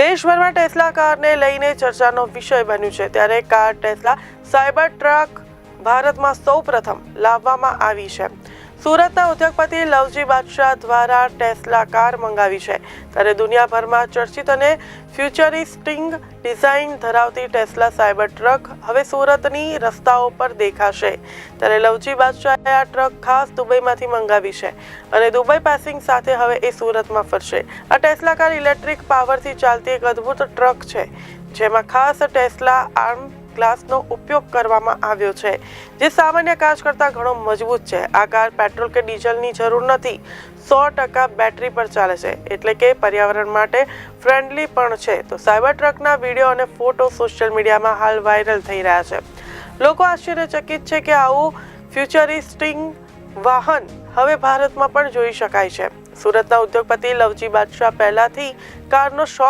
દેશભરમાં ટેસ્લા કારને લઈને ચર્ચાનો વિષય બન્યું છે, ત્યારે કાર ટેસ્લા સાયબર ટ્રક ભારતમાં સૌપ્રથમ લાવવામાં આવી છે। સુરતના ઉદ્યોગપતિ લવજી બાદશાહ દ્વારા ટેસ્લા કાર મંગાવી છે, ત્યારે દુનિયાભરમાં ચર્ચિત અને ફ્યુચરિસ્ટિક ડિઝાઇન ધરાવતી ટેસ્લા સાયબર ટ્રક હવે સુરતની રસ્તાઓ પર દેખાશે। ત્યારે લવજી બાદશાહે આ ટ્રક ખાસ દુબઈમાંથી મંગાવી છે અને દુબઈ પાસિંગ સાથે હવે એ સુરતમાં ફરશે। આ ટેસ્લા કાર ઇલેક્ટ્રિક પાવરથી ચાલતી એક અદ્ભુત ટ્રક છે, જેમાં ખાસ ટેસ્લા આર્મ ગ્લાસનો ઉપયોગ કરવામાં આવ્યો છે, જે સામાન્ય કાચ કરતાં ઘણો મજબૂત છે। આ કાર પેટ્રોલ કે ડીઝલની જરૂર નથી, 100% બેટરી પર ચાલે છે, એટલે કે પર્યાવરણ માટે ફ્રેન્ડલી પણ છે। તો સાયબર ટ્રકના વિડીયો અને ફોટો સોશિયલ મીડિયામાં હાલ વાયરલ થઈ રહ્યા છે। લોકો આશ્ચર્યચકિત છે કે આવું ફ્યુચરિસ્ટિક વાહન હવે ભારતમાં પણ જોઈ શકાય છે। સુરતના ઉદ્યોગપતિ લવજી બાદશાહ પહેલાથી કારનો શોખ